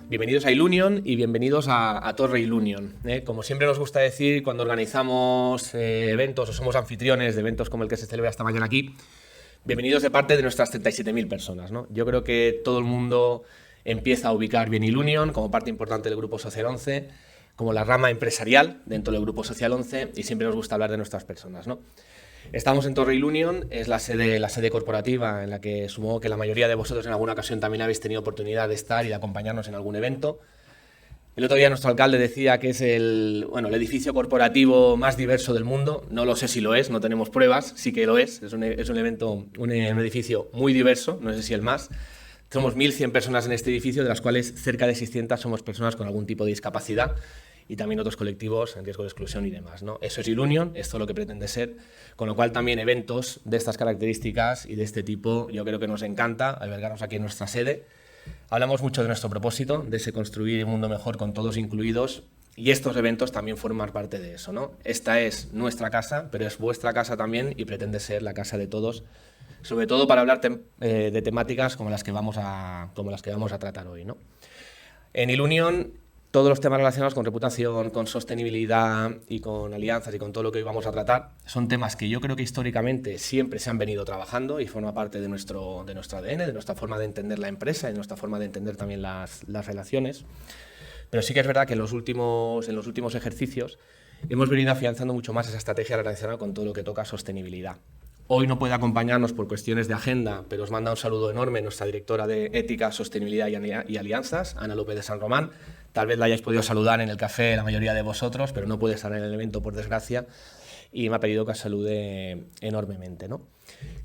Bienvenidos a Ilunion y bienvenidos a Torre Ilunion. Como siempre nos gusta decir cuando organizamos eventos o somos anfitriones de eventos como el que se celebra esta mañana aquí, bienvenidos de parte de nuestras 37.000 personas, ¿no? Yo creo que todo el mundo empieza a ubicar bien Ilunion como parte importante del Grupo Social 11, como la rama empresarial dentro del Grupo Social 11, y siempre nos gusta hablar de nuestras personas, ¿no? Estamos en Torre Ilunion, es la sede corporativa en la que supongo que la mayoría de vosotros en alguna ocasión también habéis tenido oportunidad de estar y de acompañarnos en algún evento. El otro día nuestro alcalde decía que es el edificio corporativo más diverso del mundo. No lo sé si lo es, no tenemos pruebas, sí que lo es. Es un edificio muy diverso, no sé si el más. Somos 1.100 personas en este edificio, de las cuales cerca de 600 somos personas con algún tipo de discapacidad y también otros colectivos en riesgo de exclusión y demás, ¿no? Eso es Ilunion, esto es lo que pretende ser, con lo cual también eventos de estas características y de este tipo yo creo que nos encanta albergarnos aquí en nuestra sede. Hablamos mucho de nuestro propósito, de ese construir un mundo mejor con todos incluidos, y estos eventos también forman parte de eso, ¿no? Esta es nuestra casa, pero es vuestra casa también y pretende ser la casa de todos, sobre todo para hablar de temáticas como las que vamos a tratar hoy, ¿no? En Ilunion, todos los temas relacionados con reputación, con sostenibilidad y con alianzas y con todo lo que hoy vamos a tratar son temas que yo creo que históricamente siempre se han venido trabajando y forma parte de nuestro ADN, de nuestra forma de entender la empresa y de nuestra forma de entender también las relaciones. Pero sí que es verdad que en los últimos ejercicios hemos venido afianzando mucho más esa estrategia relacionada con todo lo que toca sostenibilidad. Hoy no puede acompañarnos por cuestiones de agenda, pero os manda un saludo enorme nuestra directora de Ética, Sostenibilidad y Alianzas, Ana López de San Román. Tal vez la hayáis podido saludar en el café la mayoría de vosotros, pero no puede estar en el evento por desgracia y me ha pedido que os salude enormemente, ¿no?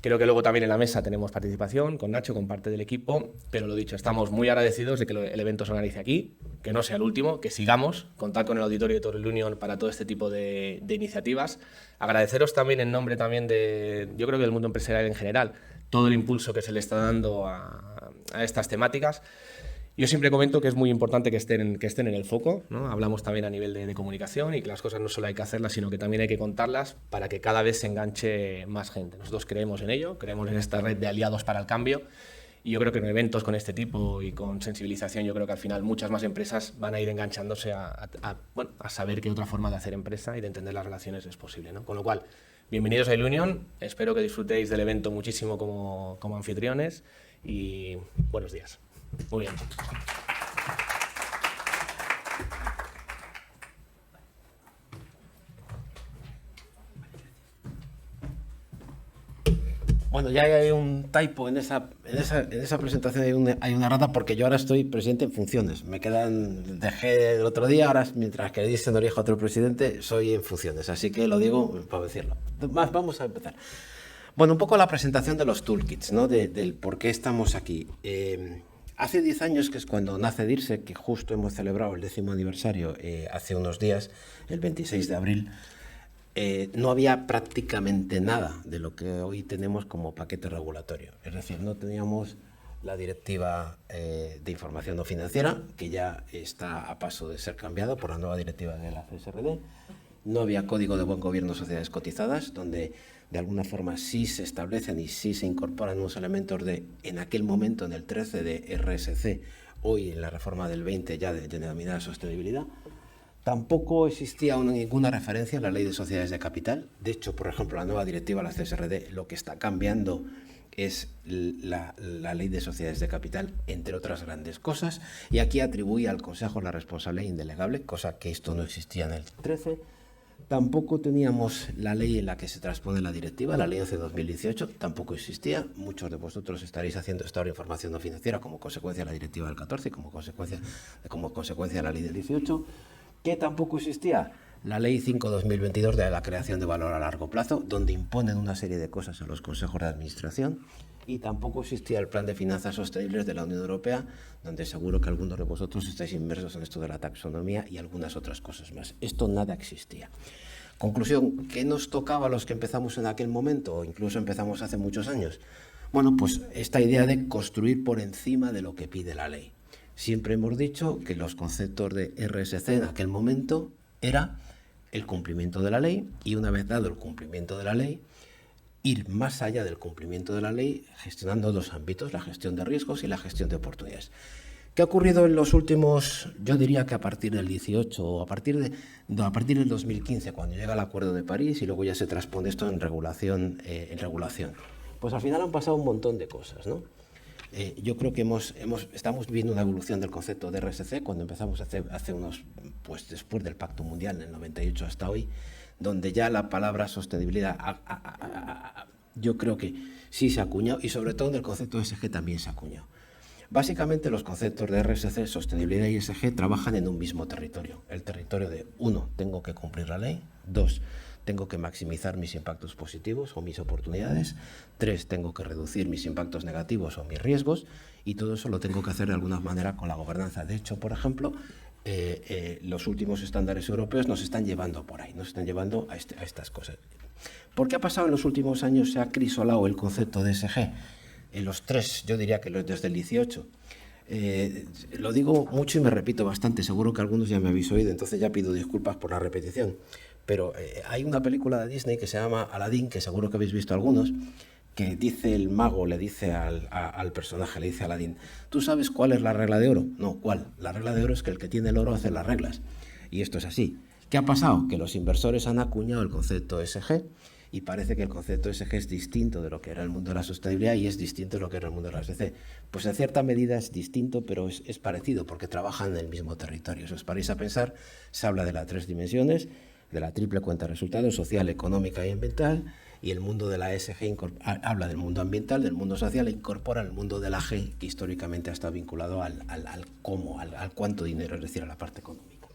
Creo que luego también en la mesa tenemos participación con Nacho, con parte del equipo, pero lo dicho, estamos muy agradecidos de que el evento se organice aquí, que no sea el último, que sigamos, contar con el auditorio de Torre Ilunion para todo este tipo de iniciativas. Agradeceros también en nombre también yo creo que del mundo empresarial en general, todo el impulso que se le está dando a estas temáticas. Yo siempre comento que es muy importante que estén en el foco, ¿no? Hablamos también a nivel de comunicación y que las cosas no solo hay que hacerlas, sino que también hay que contarlas para que cada vez se enganche más gente. Nosotros creemos en ello, creemos en esta red de aliados para el cambio y yo creo que en eventos con este tipo y con sensibilización yo creo que al final muchas más empresas van a ir enganchándose a saber qué otra forma de hacer empresa y de entender las relaciones es posible, ¿no? Con lo cual, bienvenidos a Ilunion, espero que disfrutéis del evento muchísimo como anfitriones y buenos días. Muy bien. Bueno, ya hay un typo en esa presentación, hay una errata porque yo ahora estoy presidente en funciones. Dejé el otro día, ahora mientras que dicen origen a otro presidente, soy en funciones. Así que lo digo para decirlo. Vamos a empezar. Bueno, un poco la presentación de los toolkits, ¿no? Del por qué estamos aquí. Hace 10 años, que es cuando nace DIRSE, que justo hemos celebrado el 10º aniversario hace unos días, el 26 de abril, no había prácticamente nada de lo que hoy tenemos como paquete regulatorio. Es decir, no teníamos la Directiva de Información No Financiera, que ya está a paso de ser cambiada por la nueva directiva de la CSRD. No había Código de Buen Gobierno de Sociedades Cotizadas, donde de alguna forma sí se establecen y sí se incorporan unos elementos en aquel momento, en el 13 de RSC, hoy en la reforma del 20 ya de denominada sostenibilidad. Tampoco existía ninguna referencia a la Ley de Sociedades de Capital. De hecho, por ejemplo, la nueva directiva de la CSRD lo que está cambiando es la Ley de Sociedades de Capital, entre otras grandes cosas, y aquí atribuye al Consejo la responsabilidad indelegable, cosa que esto no existía en el 13. Tampoco teníamos la ley en la que se transpone la directiva, la Ley 11/2018, tampoco existía. Muchos de vosotros estaréis haciendo esta información no financiera como consecuencia de la directiva del 14 y como consecuencia de la Ley del 18. ¿Qué tampoco existía? La Ley 5/2022 de la creación de valor a largo plazo, donde imponen una serie de cosas a los consejos de administración. Y tampoco existía el Plan de Finanzas Sostenibles de la Unión Europea, donde seguro que algunos de vosotros estáis inmersos en esto de la taxonomía y algunas otras cosas más. Esto nada existía. Conclusión, ¿qué nos tocaba a los que empezamos en aquel momento o incluso empezamos hace muchos años? Bueno, pues esta idea de construir por encima de lo que pide la ley. Siempre hemos dicho que los conceptos de RSC en aquel momento era el cumplimiento de la ley y una vez dado el cumplimiento de la ley, ir más allá del cumplimiento de la ley gestionando dos ámbitos, la gestión de riesgos y la gestión de oportunidades. ¿Qué ha ocurrido en los últimos, yo diría que a partir del 18 o a partir del 2015, cuando llega el Acuerdo de París y luego ya se transpone esto en regulación? Pues al final han pasado un montón de cosas, ¿no? Yo creo que estamos viviendo una evolución del concepto de RSC cuando empezamos hace unos, pues después del Pacto Mundial en el 98 hasta hoy, donde ya la palabra sostenibilidad yo creo que sí se ha acuñado, y sobre todo en el concepto de ESG también se ha acuñado. Básicamente los conceptos de RSC, sostenibilidad y ESG trabajan en un mismo territorio. El territorio de 1, tengo que cumplir la ley; 2, tengo que maximizar mis impactos positivos o mis oportunidades; 3, tengo que reducir mis impactos negativos o mis riesgos, y todo eso lo tengo que hacer de alguna manera con la gobernanza. De hecho, por ejemplo, los últimos estándares europeos nos están llevando por ahí, nos están llevando a estas cosas. ¿Por qué ha pasado en los últimos años? Se ha acrisolado el concepto de ESG. En los 3, yo diría que desde el 18. Lo digo mucho y me repito bastante, seguro que algunos ya me habéis oído, entonces ya pido disculpas por la repetición. Pero hay una película de Disney que se llama Aladdin, que seguro que habéis visto algunos, que dice el mago, le dice al personaje, le dice a Aladdin: ¿tú sabes cuál es la regla de oro? No, ¿cuál? La regla de oro es que el que tiene el oro hace las reglas. Y esto es así. ¿Qué ha pasado? Que los inversores han acuñado el concepto ESG, y parece que el concepto ESG es distinto de lo que era el mundo de la sostenibilidad y es distinto de lo que era el mundo de la ESG. Pues en cierta medida es distinto, pero es parecido porque trabajan en el mismo territorio. Si os paráis a pensar, se habla de las 3 dimensiones, de la triple cuenta de resultados: social, económica y ambiental, y el mundo de la ESG habla del mundo ambiental, del mundo social, e incorpora el mundo de la G, que históricamente ha estado vinculado al cómo, al cuánto dinero, es decir, a la parte económica.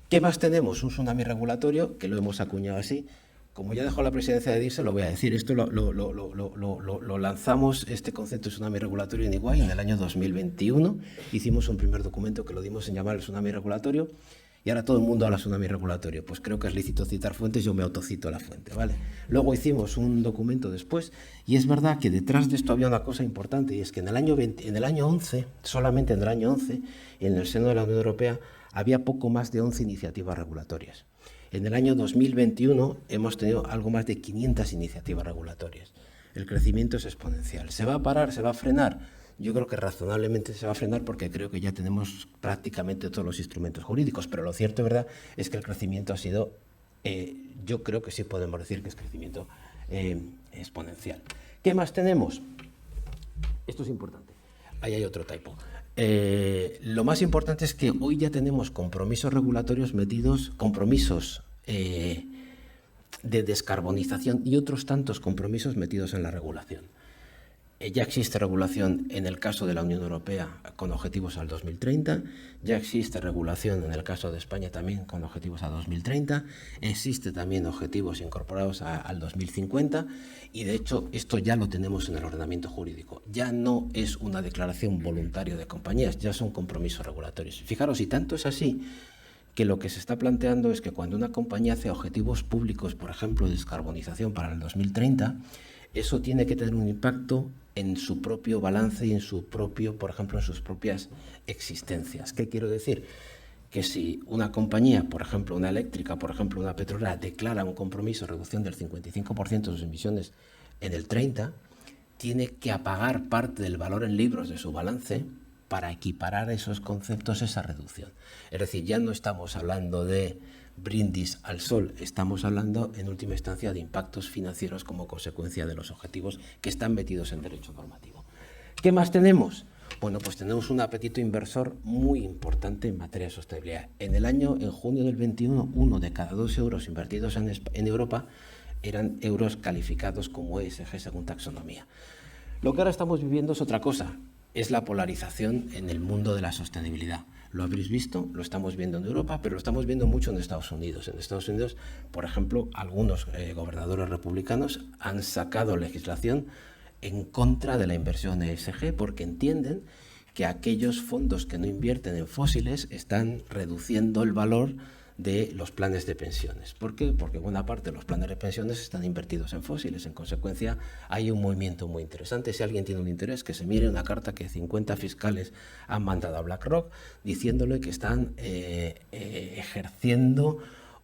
¿Qué más tenemos? Un tsunami regulatorio, que lo hemos acuñado así. Como ya dejó la presidencia de DIRSE, lo voy a decir. Esto lo lanzamos, este concepto de tsunami regulatorio, en Iguay en el año 2021. Hicimos un primer documento que lo dimos en llamar el tsunami regulatorio, y ahora todo el mundo habla de tsunami regulatorio. Pues creo que es lícito citar fuentes, yo me autocito la fuente, ¿vale? Luego hicimos un documento después, y es verdad que detrás de esto había una cosa importante, y es que en el año 11, solamente en el año 11, en el seno de la Unión Europea, había poco más de 11 iniciativas regulatorias. En el año 2021 hemos tenido algo más de 500 iniciativas regulatorias. El crecimiento es exponencial. ¿Se va a parar? ¿Se va a frenar? Yo creo que razonablemente se va a frenar, porque creo que ya tenemos prácticamente todos los instrumentos jurídicos, pero lo cierto, ¿verdad?, es que el crecimiento ha sido, yo creo que sí podemos decir que es crecimiento exponencial. ¿Qué más tenemos? Esto es importante. Ahí hay otro typo. Lo más importante es que hoy ya tenemos compromisos regulatorios metidos, compromisos de descarbonización y otros tantos compromisos metidos en la regulación. Ya existe regulación en el caso de la Unión Europea con objetivos al 2030, ya existe regulación en el caso de España también con objetivos a 2030, existe también objetivos incorporados al 2050, y de hecho esto ya lo tenemos en el ordenamiento jurídico. Ya no es una declaración voluntaria de compañías, ya son compromisos regulatorios. Fijaros, y tanto es así que lo que se está planteando es que cuando una compañía hace objetivos públicos, por ejemplo, de descarbonización para el 2030, eso tiene que tener un impacto en su propio balance y en su propio, por ejemplo, en sus propias existencias. ¿Qué quiero decir? Que si una compañía, por ejemplo, una eléctrica, por ejemplo, una petrolera, declara un compromiso de reducción del 55% de sus emisiones en el 30, tiene que apagar parte del valor en libros de su balance para equiparar esos conceptos, esa reducción. Es decir, ya no estamos hablando de brindis al sol, estamos hablando en última instancia de impactos financieros como consecuencia de los objetivos que están metidos en derecho normativo. ¿Qué más tenemos? Bueno, pues tenemos un apetito inversor muy importante en materia de sostenibilidad. En junio del 21, 1 de cada 2 euros invertidos en Europa eran euros calificados como ESG según taxonomía. Lo que ahora estamos viviendo es otra cosa, es la polarización en el mundo de la sostenibilidad. Lo habréis visto, lo estamos viendo en Europa, pero lo estamos viendo mucho en Estados Unidos. En Estados Unidos, por ejemplo, algunos gobernadores republicanos han sacado legislación en contra de la inversión ESG porque entienden que aquellos fondos que no invierten en fósiles están reduciendo el valor de los planes de pensiones. ¿Por qué? Porque buena parte de los planes de pensiones están invertidos en fósiles. En consecuencia, hay un movimiento muy interesante. Si alguien tiene un interés, que se mire una carta que 50 fiscales han mandado a BlackRock diciéndole que están ejerciendo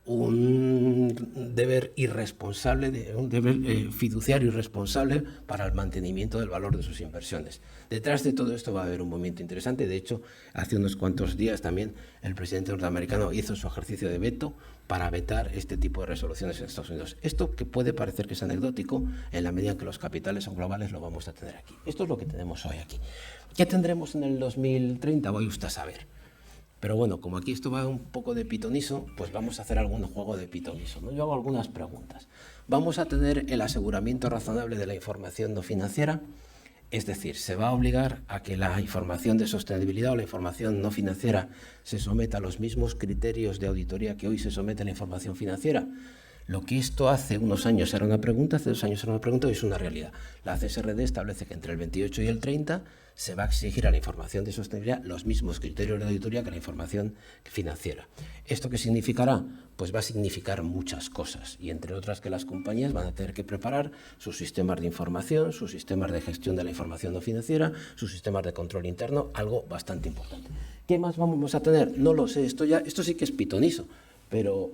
un deber irresponsable, un deber fiduciario irresponsable para el mantenimiento del valor de sus inversiones. Detrás de todo esto va a haber un movimiento interesante. De hecho, hace unos cuantos días también el presidente norteamericano hizo su ejercicio de veto para vetar este tipo de resoluciones en Estados Unidos. Esto, que puede parecer que es anecdótico, en la medida en que los capitales son globales, lo vamos a tener aquí. Esto es lo que tenemos hoy aquí. ¿Qué tendremos en el 2030? Voy usted a saber. Pero bueno, como aquí esto va un poco de pitoniso, pues vamos a hacer algún juego de pitoniso, ¿no? Yo hago algunas preguntas. ¿Vamos a tener el aseguramiento razonable de la información no financiera? Es decir, ¿se va a obligar a que la información de sostenibilidad o la información no financiera se someta a los mismos criterios de auditoría que hoy se somete a la información financiera? Lo que esto hace unos años era una pregunta, hace 2 años era una pregunta, hoy es una realidad. La CSRD establece que entre el 28 y el 30 se va a exigir a la información de sostenibilidad los mismos criterios de auditoría que la información financiera. ¿Esto qué significará? Pues va a significar muchas cosas, y entre otras que las compañías van a tener que preparar sus sistemas de información, sus sistemas de gestión de la información no financiera, sus sistemas de control interno, algo bastante importante. ¿Qué más vamos a tener? No lo sé, esto sí que es pitonizo. Pero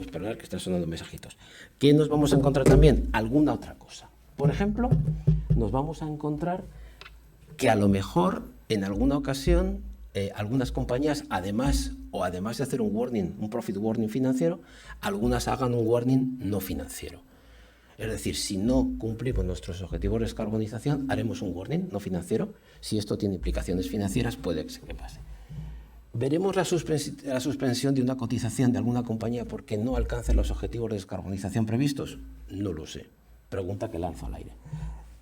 esperar que están sonando mensajitos. ¿Qué nos vamos a encontrar también? Alguna otra cosa. Por ejemplo, nos vamos a encontrar que a lo mejor en alguna ocasión algunas compañías, además de hacer un warning, un profit warning financiero, algunas hagan un warning no financiero. Es decir, si no cumplimos nuestros objetivos de descarbonización, haremos un warning no financiero. Si esto tiene implicaciones financieras, puede que pase. ¿Veremos la suspensión de una cotización de alguna compañía porque no alcance los objetivos de descarbonización previstos? No lo sé. Pregunta que lanzo al aire.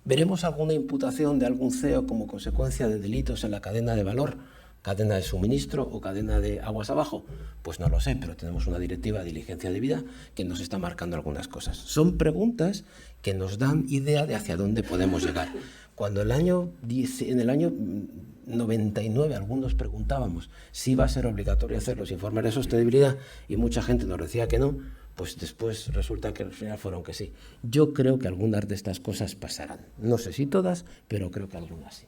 ¿Veremos alguna imputación de algún CEO como consecuencia de delitos en la cadena de valor, cadena de suministro o cadena de aguas abajo? Pues no lo sé, pero tenemos una directiva de diligencia debida que nos está marcando algunas cosas. Son preguntas que nos dan idea de hacia dónde podemos llegar. Cuando en el año 99 algunos preguntábamos si iba a ser obligatorio hacer los informes de sostenibilidad y mucha gente nos decía que no, pues después resulta que al final fueron que sí. Yo creo que algunas de estas cosas pasarán. No sé si todas, pero creo que algunas sí.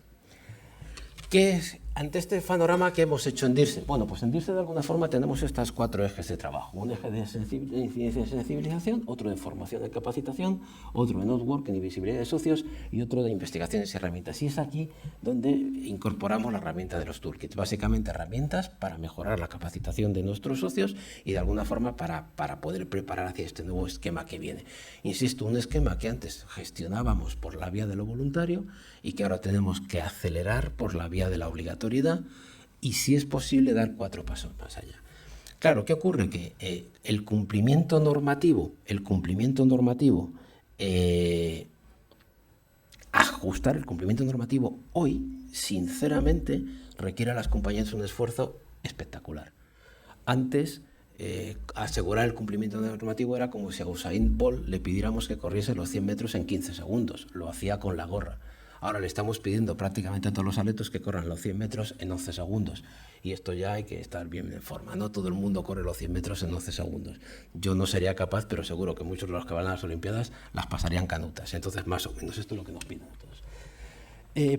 ¿Qué es, ante este panorama que hemos hecho en DIRSE? Bueno, pues en DIRSE de alguna forma tenemos estas 4 ejes de trabajo. Un eje de incidencia y sensibilización, otro de formación y capacitación, otro de networking y visibilidad de socios y otro de investigaciones y herramientas. Y es aquí donde incorporamos la herramienta de los toolkits. Básicamente herramientas para mejorar la capacitación de nuestros socios y de alguna forma para poder preparar hacia este nuevo esquema que viene. Insisto, un esquema que antes gestionábamos por la vía de lo voluntario y que ahora tenemos que acelerar por la vía de la obligatoriedad y, si es posible, dar 4 pasos más allá. Claro, ¿qué ocurre? Que el cumplimiento normativo, ajustar el cumplimiento normativo hoy, sinceramente, requiere a las compañías un esfuerzo espectacular. Antes, asegurar el cumplimiento normativo era como si a Usain Bolt le pidiéramos que corriese los 100 metros en 15 segundos. Lo hacía con la gorra. Ahora le estamos pidiendo prácticamente a todos los atletas que corran los 100 metros en 11 segundos. Y esto ya hay que estar bien en forma. No todo el mundo corre los 100 metros en 11 segundos. Yo no sería capaz, pero seguro que muchos de los que van a las Olimpiadas las pasarían canutas. Entonces, más o menos, esto es lo que nos piden a todos.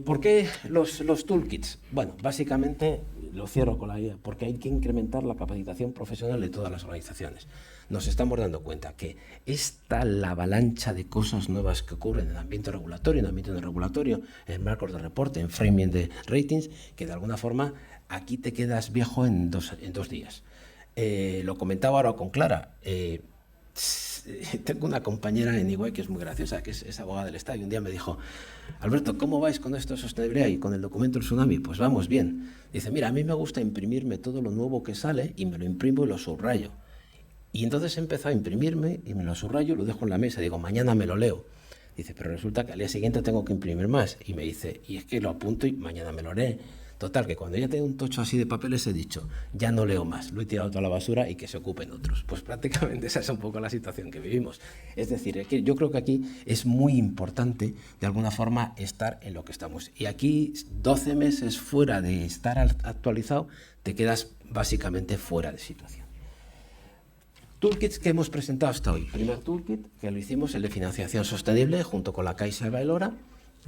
¿Por qué los toolkits? Bueno, básicamente lo cierro con la idea, porque hay que incrementar la capacitación profesional de todas las organizaciones. Nos estamos dando cuenta que esta la avalancha de cosas nuevas que ocurren en el ambiente regulatorio, en el ambiente no regulatorio, en marcos de reporte, en framing de ratings, que de alguna forma aquí te quedas viejo en dos días. Lo comentaba ahora con Clara. Tengo una compañera en Iguay que es muy graciosa, que es abogada del Estado, y un día me dijo: Alberto, ¿cómo vais con esto de sostenibilidad y con el documento del tsunami? Pues vamos bien. Dice: mira, a mí me gusta imprimirme todo lo nuevo que sale y me lo imprimo y lo subrayo. Y entonces empezó a imprimirme y me lo subrayo, lo dejo en la mesa, digo, mañana me lo leo. Dice, pero resulta que al día siguiente tengo que imprimir más. Y me dice, y es que lo apunto y mañana me lo haré. Total, que cuando ya tengo un tocho así de papeles he dicho, ya no leo más, lo he tirado toda la basura y que se ocupen otros. Pues prácticamente esa es un poco la situación que vivimos. Es decir, es que yo creo que aquí es muy importante, de alguna forma, estar en lo que estamos. Y aquí, 12 meses fuera de estar actualizado, te quedas básicamente fuera de situación. Toolkits que hemos presentado hasta hoy. Primer toolkit, que lo hicimos, el de financiación sostenible, junto con la Caixa de Baelora,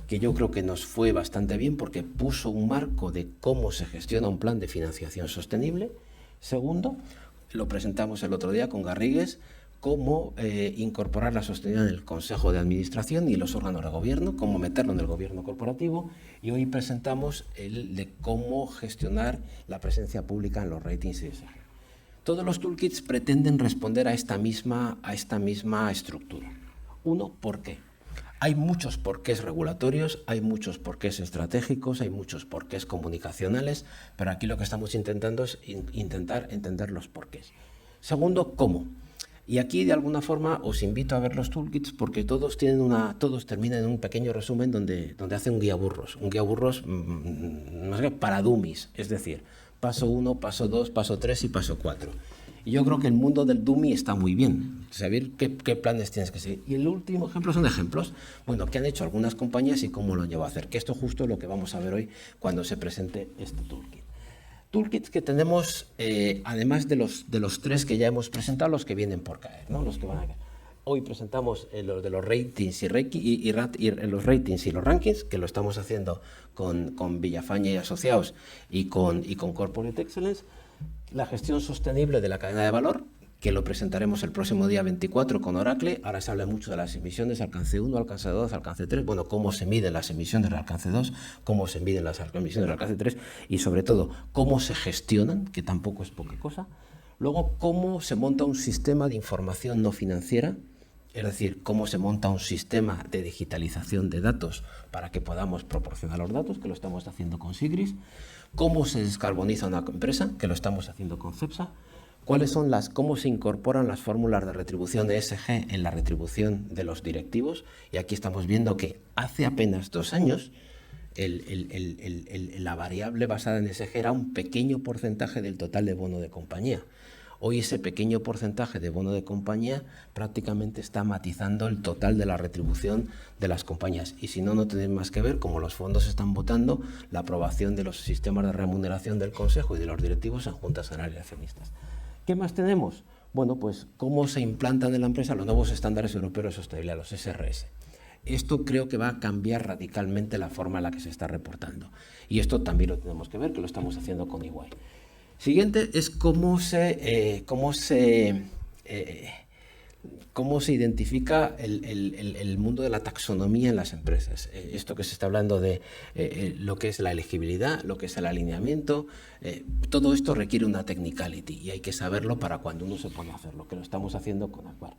que yo creo que nos fue bastante bien porque puso un marco de cómo se gestiona un plan de financiación sostenible. Segundo, lo presentamos el otro día con Garrigues, cómo incorporar la sostenibilidad en el Consejo de Administración y los órganos de gobierno, cómo meterlo en el gobierno corporativo, y hoy presentamos el de cómo gestionar la presencia pública en los ratings ESG. Todos los toolkits pretenden responder a esta misma estructura. Uno, ¿por qué? Hay muchos porqués regulatorios, hay muchos porqués estratégicos, hay muchos porqués comunicacionales, pero aquí lo que estamos intentando es intentar entender los porqués. Segundo, ¿cómo? Y aquí, de alguna forma, os invito a ver los toolkits porque todos terminan en un pequeño resumen donde hace un guía burros no sé, para dummies, es decir, paso 1, paso 2, paso 3 y paso 4. Y yo creo que el mundo del dummy está muy bien, saber qué planes tienes que seguir. Y el último ejemplo son ejemplos, bueno, que han hecho algunas compañías y cómo lo llevo a hacer, que esto justo es lo que vamos a ver hoy cuando se presente este toolkit. Toolkits que tenemos, además de los 3 que ya hemos presentado, los que vienen por caer, ¿no? Los que van a caer. Hoy presentamos los de los ratings los ratings y los rankings, que lo estamos haciendo con Villafañe y Asociados y con Corporate Excellence. La gestión sostenible de la cadena de valor, que lo presentaremos el próximo día 24 con Oracle. Ahora se habla mucho de las emisiones, alcance 1, alcance 2, alcance 3. Bueno, cómo se miden las emisiones del alcance 2, cómo se miden las emisiones del alcance 3 y sobre todo cómo se gestionan, que tampoco es poca cosa. Luego, cómo se monta un sistema de información no financiera, es decir, cómo se monta un sistema de digitalización de datos para que podamos proporcionar los datos, que lo estamos haciendo con Sigris. Cómo se descarboniza una empresa, que lo estamos haciendo con CEPSA. Cómo se incorporan las fórmulas de retribución de ESG en la retribución de los directivos. Y aquí estamos viendo que hace apenas 2 años la variable basada en ESG era un pequeño porcentaje del total de bono de compañía. Hoy ese pequeño porcentaje de bono de compañía prácticamente está matizando el total de la retribución de las compañías. Y si no, no tenéis más que ver cómo los fondos están votando la aprobación de los sistemas de remuneración del Consejo y de los directivos en juntas generales de accionistas. ¿Qué más tenemos? Bueno, pues cómo se implantan en la empresa los nuevos estándares europeos de sostenibilidad, los SRS. Esto creo que va a cambiar radicalmente la forma en la que se está reportando. Y esto también lo tenemos que ver, que lo estamos haciendo con EY. Siguiente es cómo se identifica el mundo de la taxonomía en las empresas. Esto que se está hablando de lo que es la elegibilidad, lo que es el alineamiento, todo esto requiere una technicality y hay que saberlo para cuando uno se pone a hacerlo, que lo estamos haciendo con Aquar.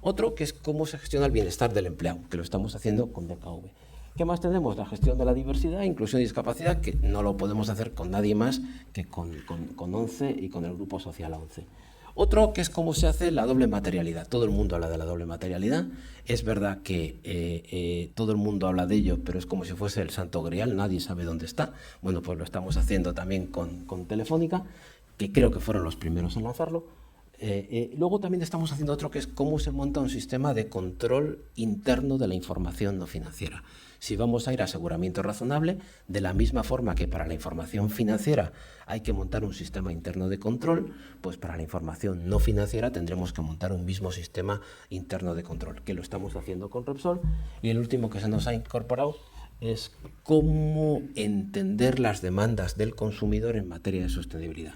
Otro que es cómo se gestiona el bienestar del empleado, que lo estamos haciendo con DKV. ¿Qué más tenemos? La gestión de la diversidad, inclusión y discapacidad, que no lo podemos hacer con nadie más que con ONCE y con el Grupo Social 11. Otro que es cómo se hace la doble materialidad. Todo el mundo habla de la doble materialidad. Es verdad que todo el mundo habla de ello, pero es como si fuese el santo grial, nadie sabe dónde está. Bueno, pues lo estamos haciendo también con Telefónica, que creo que fueron los primeros en lanzarlo. Luego también estamos haciendo otro que es cómo se monta un sistema de control interno de la información no financiera. Si vamos a ir a aseguramiento razonable, de la misma forma que para la información financiera hay que montar un sistema interno de control, pues para la información no financiera tendremos que montar un mismo sistema interno de control, que lo estamos haciendo con Repsol. Y el último que se nos ha incorporado es cómo entender las demandas del consumidor en materia de sostenibilidad.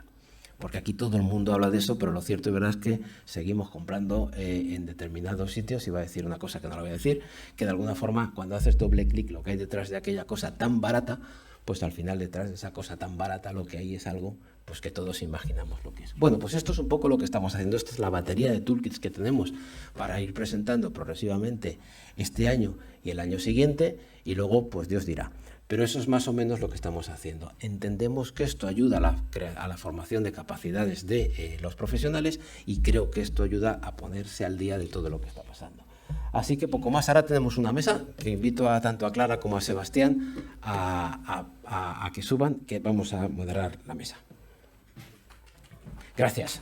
Porque aquí todo el mundo habla de eso, pero lo cierto y verdad es que seguimos comprando en determinados sitios, y voy a decir una cosa que no la voy a decir, que de alguna forma cuando haces doble clic lo que hay detrás de aquella cosa tan barata, pues al final detrás de esa cosa tan barata lo que hay es algo pues que todos imaginamos lo que es. Bueno, pues esto es un poco lo que estamos haciendo. Esta es la batería de toolkits que tenemos para ir presentando progresivamente este año y el año siguiente, y luego pues Dios dirá. Pero eso es más o menos lo que estamos haciendo. Entendemos que esto ayuda a la formación de capacidades de los profesionales, y creo que esto ayuda a ponerse al día de todo lo que está pasando. Así que poco más. Ahora tenemos una mesa que invito tanto a Clara como a Sebastián a que suban, que vamos a moderar la mesa. Gracias.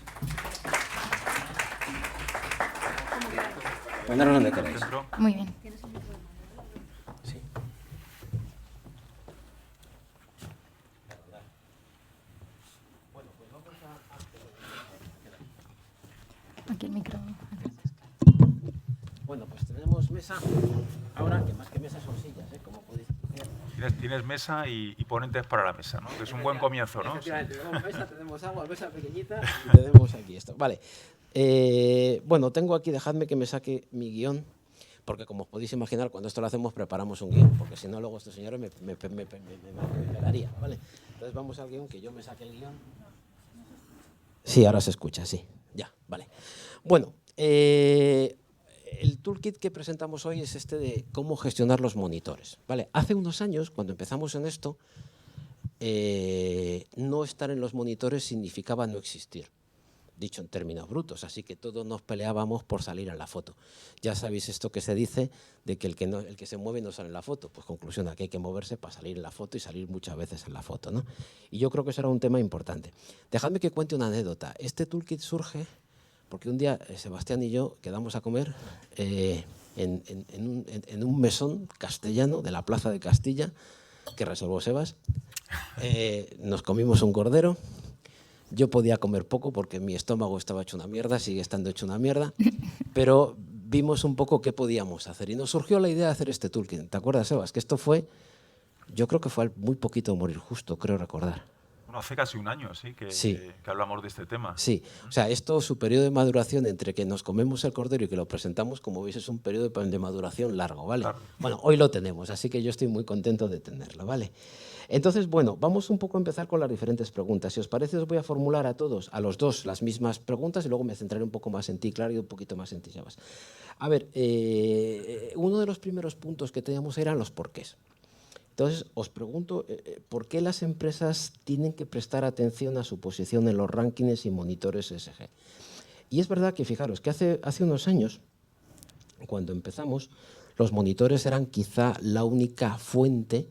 Poneros donde queráis. Muy bien. Aquí el micro. Bueno, pues tenemos mesa ahora, que más que mesa son sillas, como podéis ver. Tienes mesa y ponentes para la mesa, ¿no? Que es un buen comienzo, ¿no? Efectivamente, tenemos mesa, tenemos agua, mesa pequeñita y tenemos aquí esto. Vale. Bueno, tengo aquí, dejadme que me saque mi guión, porque como os podéis imaginar, cuando esto lo hacemos preparamos un guión, porque si no luego estos señores me pelarían, ¿vale? Entonces vamos al guión, que yo me saque el guión. Sí, ahora se escucha, sí. Ya, vale. Bueno, el toolkit que presentamos hoy es este de cómo gestionar los monitores, ¿vale? Hace unos años, cuando empezamos en esto, no estar en los monitores significaba no existir, dicho en términos brutos, así que todos nos peleábamos por salir en la foto. Ya sabéis esto que se dice de que el que se mueve no sale en la foto. Pues conclusión, aquí hay que moverse para salir en la foto y salir muchas veces en la foto, ¿no? Y yo creo que eso era un tema importante. Dejadme que cuente una anécdota. Este toolkit surge porque un día Sebastián y yo quedamos a comer en un mesón castellano de la Plaza de Castilla, que reservó Sebas. Nos comimos un cordero. Yo podía comer poco porque mi estómago estaba hecho una mierda, sigue estando hecho una mierda, pero vimos un poco qué podíamos hacer y nos surgió la idea de hacer este toolkit. ¿Te acuerdas, Sebas? Que esto fue, yo creo que fue al muy poquito de morir justo, creo recordar. Bueno, hace casi un año, sí, que hablamos de este tema. Sí, o sea, esto, su periodo de maduración entre que nos comemos el cordero y que lo presentamos, como veis, es un periodo de maduración largo, ¿vale? Claro. Bueno, hoy lo tenemos, así que yo estoy muy contento de tenerlo, ¿vale? Entonces, bueno, vamos un poco a empezar con las diferentes preguntas. Si os parece, os voy a formular a los dos, las mismas preguntas y luego me centraré un poco más en ti, Clara, y un poquito más en ti, Sebas. A ver, uno de los primeros puntos que teníamos eran los porqués. Entonces, os pregunto, ¿por qué las empresas tienen que prestar atención a su posición en los rankings y monitores ESG? Y es verdad que, fijaros, que hace unos años, cuando empezamos, los monitores eran quizá la única fuente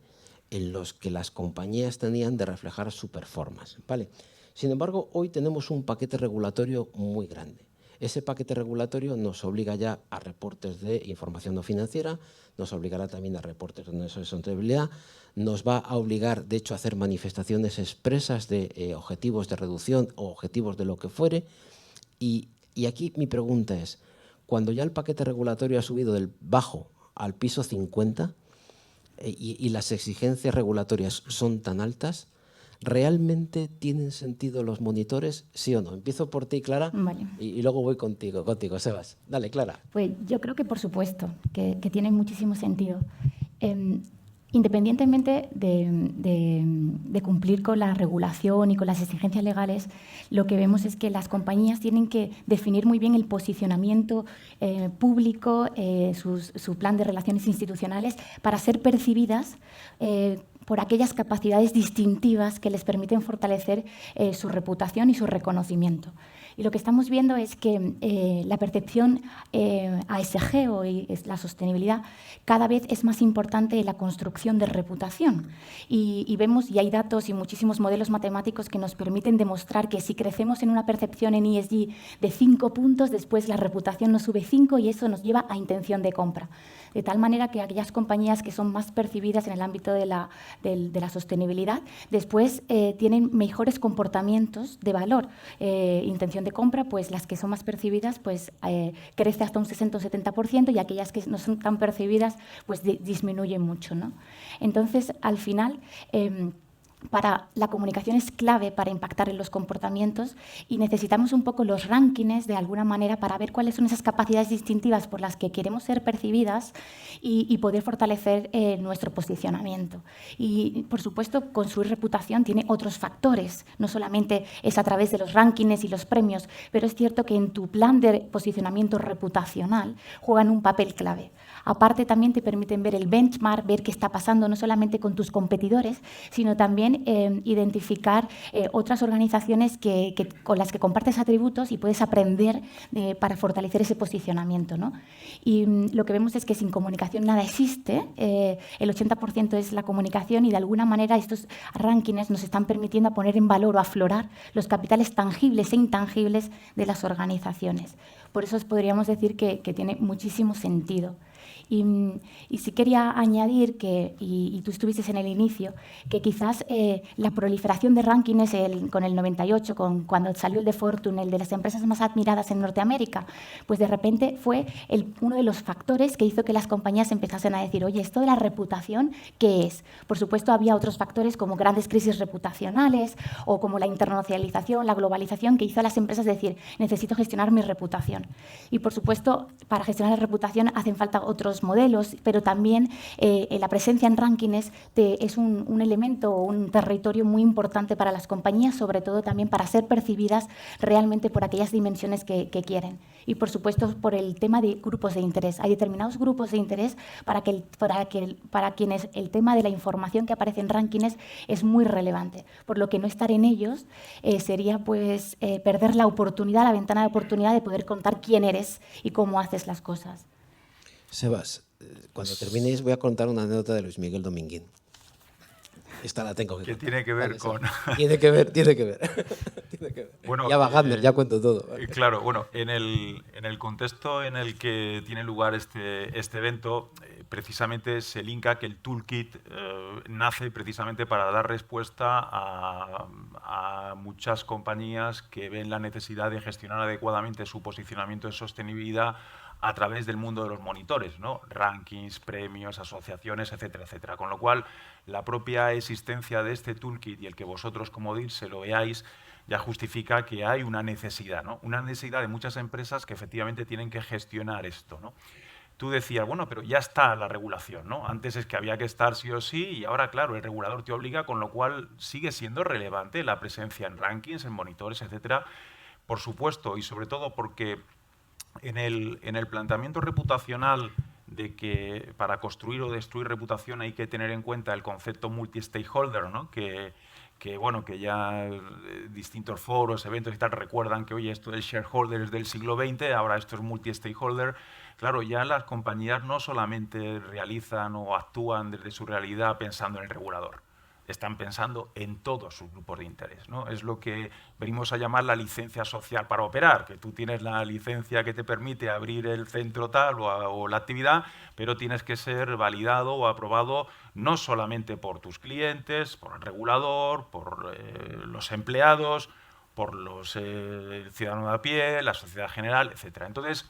en los que las compañías tenían de reflejar su performance, ¿vale? Sin embargo, hoy tenemos un paquete regulatorio muy grande. Ese paquete regulatorio nos obliga ya a reportes de información no financiera, nos obligará también a reportes de sostenibilidad, nos va a obligar, de hecho, a hacer manifestaciones expresas de objetivos de reducción o objetivos de lo que fuere. Y aquí mi pregunta es, cuando ya el paquete regulatorio ha subido del bajo al piso 50 y las exigencias regulatorias son tan altas, ¿realmente tienen sentido los monitores, sí o no? Empiezo por ti, Clara, vale. y luego voy contigo, Sebas. Dale, Clara. Pues yo creo que por supuesto, que tiene muchísimo sentido. Independientemente de cumplir con la regulación y con las exigencias legales, lo que vemos es que las compañías tienen que definir muy bien el posicionamiento público, su plan de relaciones institucionales, para ser percibidas por aquellas capacidades distintivas que les permiten fortalecer su reputación y su reconocimiento. Y lo que estamos viendo es que la percepción ASG o la sostenibilidad cada vez es más importante en la construcción de reputación. Y vemos, y hay datos y muchísimos modelos matemáticos que nos permiten demostrar que si crecemos en una percepción en ESG de 5 puntos, después la reputación nos sube 5 y eso nos lleva a intención de compra. De tal manera que aquellas compañías que son más percibidas en el ámbito de la sostenibilidad, después tienen mejores comportamientos de valor. Intención de compra, pues las que son más percibidas, pues crece hasta un 60 o 70% y aquellas que no son tan percibidas, pues disminuyen mucho, ¿no? Entonces, al final, la comunicación es clave para impactar en los comportamientos y necesitamos un poco los rankings de alguna manera para ver cuáles son esas capacidades distintivas por las que queremos ser percibidas y poder fortalecer nuestro posicionamiento. Y, por supuesto, construir reputación tiene otros factores, no solamente es a través de los rankings y los premios, pero es cierto que en tu plan de posicionamiento reputacional juegan un papel clave. Aparte, también te permiten ver el benchmark, ver qué está pasando no solamente con tus competidores, sino también identificar otras organizaciones con las que compartes atributos y puedes aprender para fortalecer ese posicionamiento, ¿no? Y lo que vemos es que sin comunicación nada existe. El 80% es la comunicación y de alguna manera estos rankings nos están permitiendo poner en valor o aflorar los capitales tangibles e intangibles de las organizaciones. Por eso podríamos decir que tiene muchísimo sentido. Y sí quería añadir que, y tú estuviste en el inicio, que quizás la proliferación de rankings con el 98, cuando salió el de Fortune, el de las empresas más admiradas en Norteamérica, pues de repente fue uno de los factores que hizo que las compañías empezasen a decir, oye, esto de la reputación, ¿qué es? Por supuesto, había otros factores como grandes crisis reputacionales o como la internacionalización, la globalización, que hizo a las empresas decir, necesito gestionar mi reputación. Y, por supuesto, para gestionar la reputación hacen falta otros modelos, pero también la presencia en rankings es un elemento o un territorio muy importante para las compañías, sobre todo también para ser percibidas realmente por aquellas dimensiones que quieren. Y, por supuesto, por el tema de grupos de interés. Hay determinados grupos de interés para quienes el tema de la información que aparece en rankings es muy relevante, por lo que no estar en ellos sería pues, perder la oportunidad, la ventana de oportunidad de poder contar quién eres y cómo haces las cosas. Sebas, cuando terminéis voy a contar una anécdota de Luis Miguel Dominguín. Esta la tengo que contar. Que tiene que ver vale, con... Tiene que ver. Tiene que ver. Bueno, ya va Gardner, ya cuento todo. Vale. Claro, bueno, en el contexto en el que tiene lugar este evento, precisamente se linka que el toolkit nace precisamente para dar respuesta a muchas compañías que ven la necesidad de gestionar adecuadamente su posicionamiento en sostenibilidad a través del mundo de los monitores, ¿no? Rankings, premios, asociaciones, etcétera, etcétera. Con lo cual, la propia existencia de este toolkit y el que vosotros como DIR se lo veáis ya justifica que hay una necesidad, ¿no? Una necesidad de muchas empresas que efectivamente tienen que gestionar esto, ¿no? Tú decías, bueno, pero ya está la regulación, ¿no? Antes es que había que estar sí o sí y ahora, claro, el regulador te obliga, con lo cual sigue siendo relevante la presencia en rankings, en monitores, etcétera. Por supuesto, y sobre todo porque en el planteamiento reputacional de que para construir o destruir reputación hay que tener en cuenta el concepto multi-stakeholder, ¿no? que bueno, que ya distintos foros, eventos y tal recuerdan que, oye, esto del shareholder es del siglo XX, ahora esto es multi-stakeholder. Claro, ya las compañías no solamente realizan o actúan desde su realidad pensando en el regulador, están pensando en todos sus grupos de interés, ¿no? Es lo que venimos a llamar la licencia social para operar, que tú tienes la licencia que te permite abrir el centro tal o la actividad, pero tienes que ser validado o aprobado no solamente por tus clientes, por el regulador, por los empleados, por los ciudadanos de a pie, la sociedad general, etc. Entonces,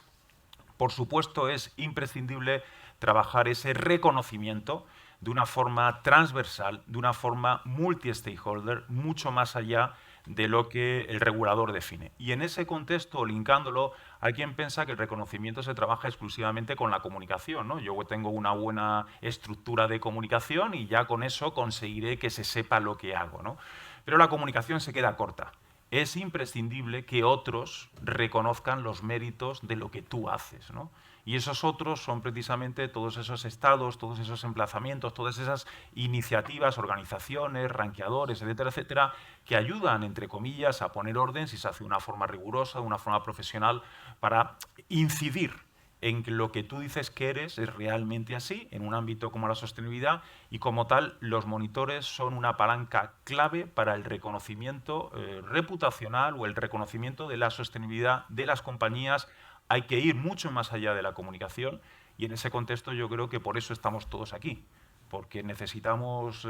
por supuesto, es imprescindible trabajar ese reconocimiento de una forma transversal, de una forma multi-stakeholder, mucho más allá de lo que el regulador define. Y en ese contexto, linkándolo, hay quien piensa que el reconocimiento se trabaja exclusivamente con la comunicación, ¿no? Yo tengo una buena estructura de comunicación y ya con eso conseguiré que se sepa lo que hago, ¿no? Pero la comunicación se queda corta. Es imprescindible que otros reconozcan los méritos de lo que tú haces, ¿no? Y esos otros son precisamente todos esos estados, todos esos emplazamientos, todas esas iniciativas, organizaciones, ranqueadores, etcétera, etcétera, que ayudan, entre comillas, a poner orden, si se hace de una forma rigurosa, de una forma profesional, para incidir en que lo que tú dices que eres es realmente así, en un ámbito como la sostenibilidad, y como tal, los monitores son una palanca clave para el reconocimiento reputacional o el reconocimiento de la sostenibilidad de las compañías. Hay que ir mucho más allá de la comunicación y en ese contexto yo creo que por eso estamos todos aquí, porque necesitamos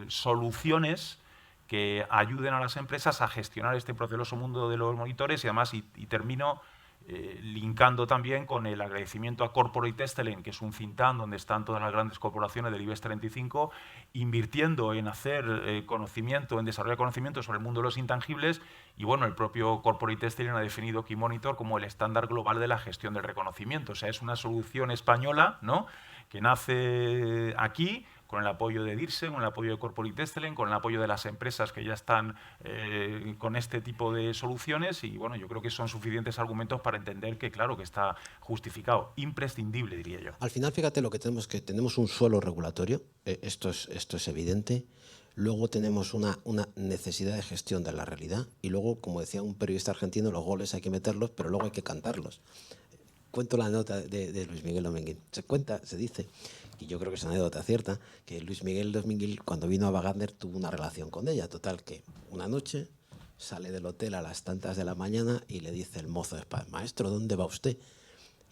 soluciones que ayuden a las empresas a gestionar este proceloso mundo de los monitores y además, y termino linkando también con el agradecimiento a Corporate Excellence, que es un think tank donde están todas las grandes corporaciones del IBEX 35, invirtiendo en hacer conocimiento, en desarrollar conocimiento sobre el mundo de los intangibles, y bueno, el propio Corporate Excellence ha definido Key Monitor como el estándar global de la gestión del reconocimiento. O sea, es una solución española, ¿no?, que nace aquí, con el apoyo de DIRSE, con el apoyo de Corporate Excellence, con el apoyo de las empresas que ya están con este tipo de soluciones y bueno, yo creo que son suficientes argumentos para entender que claro que está justificado, imprescindible diría yo. Al final fíjate lo que tenemos un suelo regulatorio, esto es evidente, luego tenemos una necesidad de gestión de la realidad y luego, como decía un periodista argentino, los goles hay que meterlos, pero luego hay que cantarlos. Cuento la anécdota de Luis Miguel Dominguín. Se dice, y yo creo que es una anécdota cierta, que Luis Miguel Dominguín, cuando vino a Wagner, tuvo una relación con ella. Total, que una noche sale del hotel a las tantas de la mañana y le dice el mozo de España, maestro, ¿dónde va usted?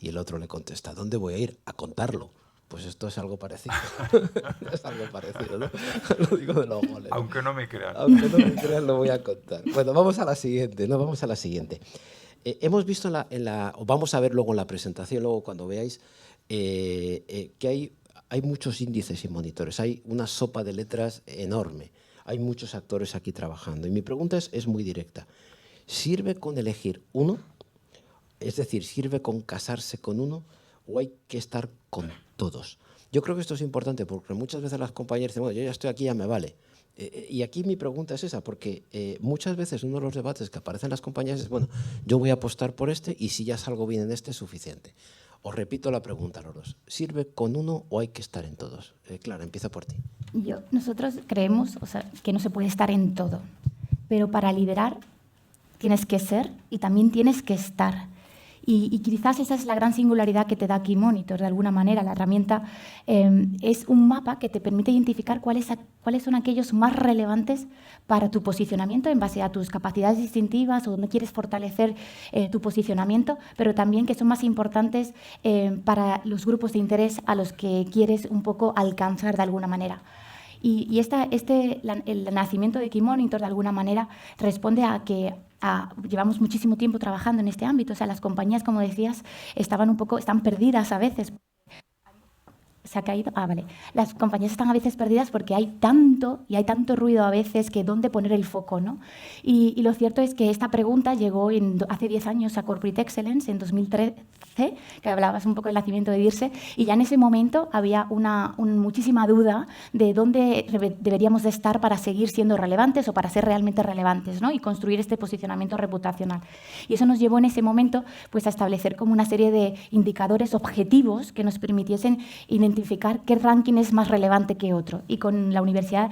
Y el otro le contesta, ¿dónde voy a ir? A contarlo. Pues esto es algo parecido. Es algo parecido, ¿no? Lo digo de los goles. Aunque no me crean. Aunque no me crean, lo voy a contar. Bueno, vamos a la siguiente, ¿no? Vamos a la siguiente. Hemos visto o vamos a ver luego en la presentación, luego cuando veáis, que hay muchos índices y monitores. Hay una sopa de letras enorme. Hay muchos actores aquí trabajando. Y mi pregunta es muy directa. ¿Sirve con elegir uno? Es decir, ¿sirve con casarse con uno o hay que estar con todos? Yo creo que esto es importante porque muchas veces las compañías dicen, bueno, yo ya estoy aquí, ya me vale. Y aquí mi pregunta es esa, porque muchas veces uno de los debates que aparecen en las compañías es, bueno, yo voy a apostar por este y si ya salgo bien en este es suficiente. Os repito la pregunta a los dos. ¿Sirve con uno o hay que estar en todos? Clara, empieza por ti. Nosotros creemos, que no se puede estar en todo, pero para liderar tienes que ser y también tienes que estar. Y quizás esa es la gran singularidad que te da Key Monitor, de alguna manera. La herramienta es un mapa que te permite identificar cuáles son aquellos más relevantes para tu posicionamiento en base a tus capacidades distintivas o donde quieres fortalecer tu posicionamiento, pero también que son más importantes para los grupos de interés a los que quieres un poco alcanzar de alguna manera. Y el nacimiento de Key Monitor, de alguna manera, responde a que llevamos muchísimo tiempo trabajando en este ámbito. O sea, las compañías, como decías, están perdidas a veces. Se ha caído. Vale. Las compañías están a veces perdidas porque hay tanto ruido a veces que dónde poner el foco, ¿no? Y lo cierto es que esta pregunta llegó hace 10 años a Corporate Excellence, en 2013, que hablabas un poco del nacimiento de DIRSE, y ya en ese momento había muchísima duda de dónde deberíamos de estar para seguir siendo relevantes o para ser realmente relevantes, ¿no? Y construir este posicionamiento reputacional. Y eso nos llevó en ese momento pues, a establecer como una serie de indicadores objetivos que nos permitiesen identificar qué ranking es más relevante que otro. Y con la Universidad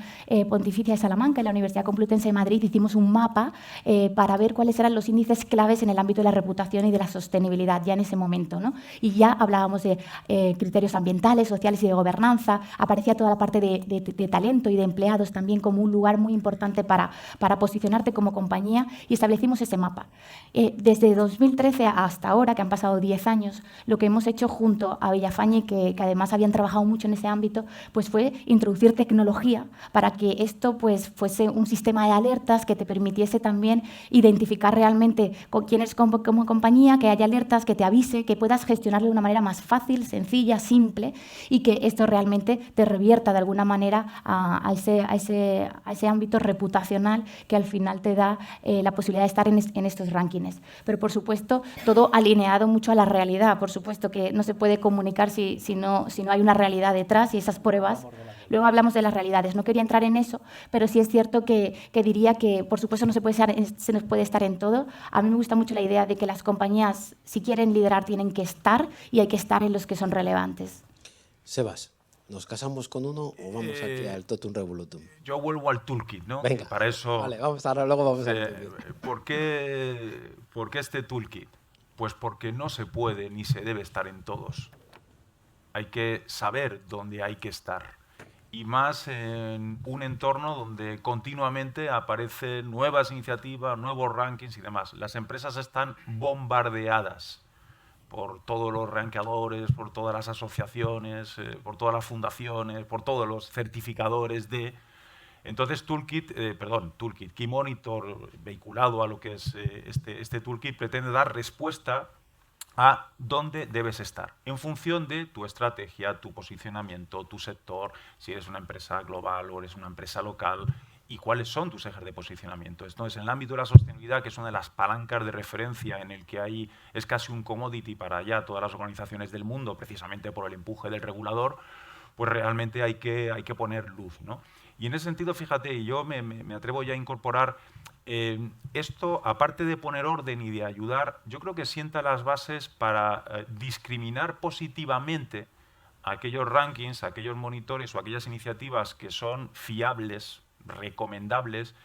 Pontificia de Salamanca y la Universidad Complutense de Madrid hicimos un mapa para ver cuáles eran los índices claves en el ámbito de la reputación y de la sostenibilidad ya en ese momento, ¿no? Y ya hablábamos de criterios ambientales, sociales y de gobernanza. Aparecía toda la parte de talento y de empleados también como un lugar muy importante para posicionarte como compañía, y establecimos ese mapa. Desde 2013 hasta ahora, que han pasado 10 años, lo que hemos hecho junto a Villafañe, que además habían trabajado mucho en ese ámbito, pues fue introducir tecnología para que esto pues, fuese un sistema de alertas que te permitiese también identificar realmente con quién eres como compañía, que haya alertas, que te avise, que puedas gestionarlo de una manera más fácil, sencilla, simple, y que esto realmente te revierta de alguna manera a ese ámbito reputacional que al final te da la posibilidad de estar en estos rankings. Pero, por supuesto, todo alineado mucho a la realidad. Por supuesto que no se puede comunicar si no hay una realidad detrás y esas pruebas. Luego hablamos de las realidades. No quería entrar en eso, pero sí es cierto que diría que, por supuesto, se nos puede estar en todo. A mí me gusta mucho la idea de que las compañías, si quieren liderar, tienen que estar y hay que estar en los que son relevantes. Sebas, ¿nos casamos con uno o vamos aquí al totum revolutum? Yo vuelvo al toolkit, ¿no? Venga, para eso, vale, luego vamos al toolkit. ¿Por qué este toolkit? Pues porque no se puede ni se debe estar en todos. Hay que saber dónde hay que estar. Y más en un entorno donde continuamente aparecen nuevas iniciativas, nuevos rankings y demás. Las empresas están bombardeadas por todos los rankeadores, por todas las asociaciones, por todas las fundaciones, por todos los certificadores de... Entonces, Key Monitor, vehiculado a lo que es este toolkit, pretende dar respuesta a dónde debes estar, en función de tu estrategia, tu posicionamiento, tu sector, si eres una empresa global o eres una empresa local, y cuáles son tus ejes de posicionamiento. Esto es en el ámbito de la sostenibilidad, que es una de las palancas de referencia en el que es casi un commodity para ya todas las organizaciones del mundo, precisamente por el empuje del regulador, pues realmente hay que poner luz, ¿no? Y en ese sentido, fíjate, yo me atrevo ya a incorporar esto, aparte de poner orden y de ayudar, yo creo que sienta las bases para discriminar positivamente a aquellos rankings, a aquellos monitores o aquellas iniciativas que son fiables, recomendables,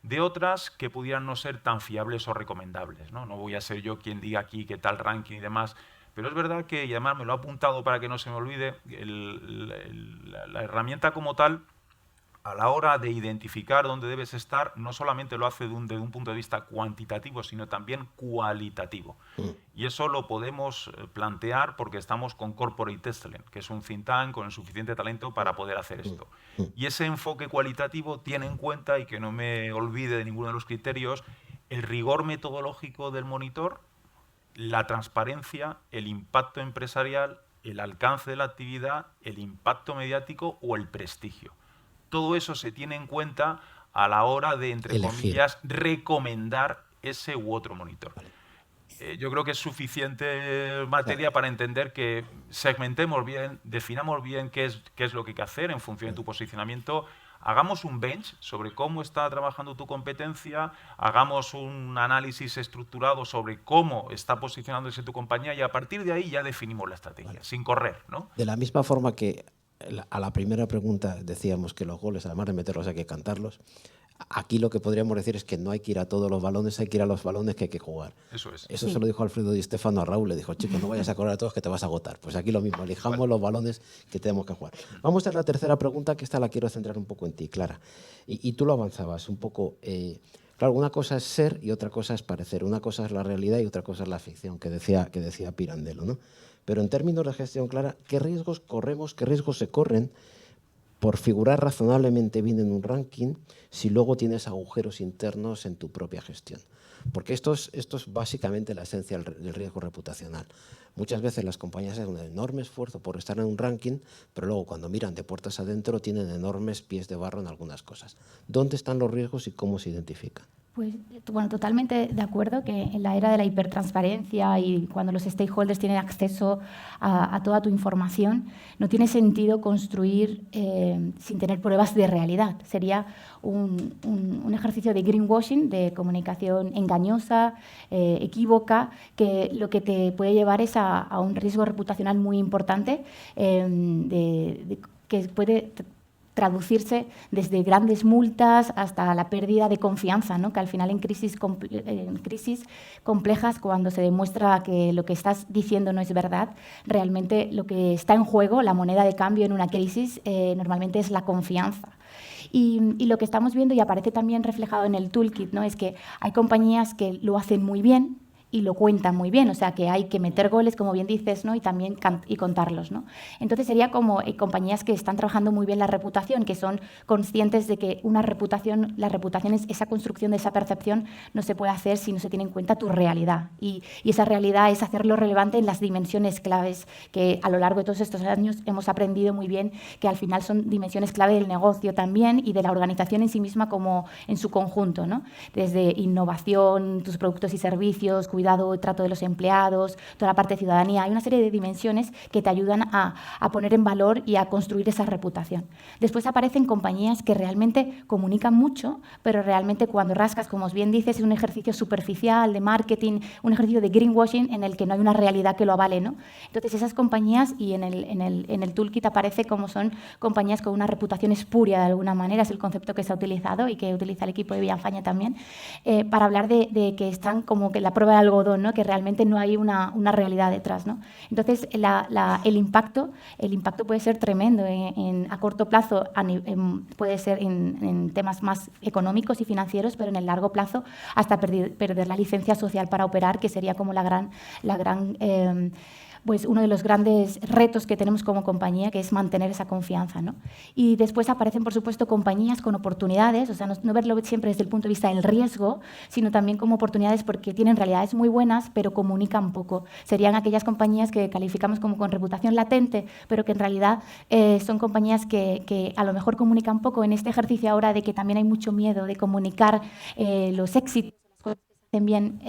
de otras que pudieran no ser tan fiables o recomendables, ¿no? No voy a ser yo quien diga aquí qué tal ranking y demás, pero es verdad que, y además me lo he apuntado para que no se me olvide, la herramienta como tal a la hora de identificar dónde debes estar, no solamente lo hace desde un punto de vista cuantitativo, sino también cualitativo. Y eso lo podemos plantear porque estamos con Corporate Excellence, que es un think tank con el suficiente talento para poder hacer esto. Y ese enfoque cualitativo tiene en cuenta, y que no me olvide de ninguno de los criterios, el rigor metodológico del monitor, la transparencia, el impacto empresarial, el alcance de la actividad, el impacto mediático o el prestigio. Todo eso se tiene en cuenta a la hora de, entre comillas, recomendar ese u otro monitor. Yo creo que es suficiente materia para entender que segmentemos bien, definamos bien qué es lo que hay que hacer en función de tu posicionamiento, hagamos un bench sobre cómo está trabajando tu competencia, hagamos un análisis estructurado sobre cómo está posicionándose tu compañía y a partir de ahí ya definimos la estrategia, sin correr, ¿no? De la misma forma que a la primera pregunta decíamos que los goles, además de meterlos, hay que cantarlos. Aquí lo que podríamos decir es que no hay que ir a todos los balones, hay que ir a los balones que hay que jugar. Eso es. Eso se lo dijo Alfredo Di Stéfano a Raúl, le dijo, chicos, no vayas a correr a todos que te vas a agotar. Pues aquí lo mismo, elijamos los balones que tenemos que jugar. Vamos a la tercera pregunta, que esta la quiero centrar un poco en ti, Clara. Y tú lo avanzabas un poco. Claro, una cosa es ser y otra cosa es parecer. Una cosa es la realidad y otra cosa es la ficción, que decía Pirandello, ¿no? Pero en términos de gestión, Clara, ¿qué riesgos corremos, qué riesgos se corren por figurar razonablemente bien en un ranking si luego tienes agujeros internos en tu propia gestión? Porque esto es básicamente la esencia del riesgo reputacional. Muchas veces las compañías hacen un enorme esfuerzo por estar en un ranking, pero luego cuando miran de puertas adentro tienen enormes pies de barro en algunas cosas. ¿Dónde están los riesgos y cómo se identifican? Pues bueno, totalmente de acuerdo que en la era de la hipertransparencia y cuando los stakeholders tienen acceso a toda tu información, no tiene sentido construir sin tener pruebas de realidad. Sería un ejercicio de greenwashing, de comunicación engañosa, equívoca, que lo que te puede llevar es a un riesgo reputacional muy importante que puede traducirse desde grandes multas hasta la pérdida de confianza, ¿no? Que al final en crisis complejas, cuando se demuestra que lo que estás diciendo no es verdad, realmente lo que está en juego, la moneda de cambio en una crisis, normalmente es la confianza. Y lo que estamos viendo, y aparece también reflejado en el toolkit, ¿no? Es que hay compañías que lo hacen muy bien y lo cuentan muy bien, o sea que hay que meter goles, como bien dices, ¿no? Y también contarlos, ¿no? Entonces sería como compañías que están trabajando muy bien la reputación, que son conscientes de que la reputación es esa construcción de esa percepción, no se puede hacer si no se tiene en cuenta tu realidad. Y esa realidad es hacerlo relevante en las dimensiones claves que a lo largo de todos estos años hemos aprendido muy bien, que al final son dimensiones clave del negocio también y de la organización en sí misma como en su conjunto, ¿no? Desde innovación, tus productos y servicios, cuidado, trato de los empleados, toda la parte de ciudadanía. Hay una serie de dimensiones que te ayudan a poner en valor y a construir esa reputación. Después aparecen compañías que realmente comunican mucho, pero realmente cuando rascas, como bien dices, es un ejercicio superficial de marketing, un ejercicio de greenwashing en el que no hay una realidad que lo avale, ¿no? Entonces esas compañías, y en el toolkit aparece como son compañías con una reputación espuria de alguna manera, es el concepto que se ha utilizado y que utiliza el equipo de Villafaña también, para hablar de que están como que la prueba de algodón, ¿no? Que realmente no hay una realidad detrás, ¿no? Entonces, el impacto puede ser tremendo a corto plazo, puede ser en temas más económicos y financieros, pero en el largo plazo hasta perder la licencia social para operar, que sería como pues uno de los grandes retos que tenemos como compañía, que es mantener esa confianza, ¿no? Y después aparecen, por supuesto, compañías con oportunidades, o sea, no verlo siempre desde el punto de vista del riesgo, sino también como oportunidades porque tienen realidades muy buenas, pero comunican poco. Serían aquellas compañías que calificamos como con reputación latente, pero que en realidad son compañías que a lo mejor comunican poco en este ejercicio ahora de que también hay mucho miedo de comunicar los éxitos, bien,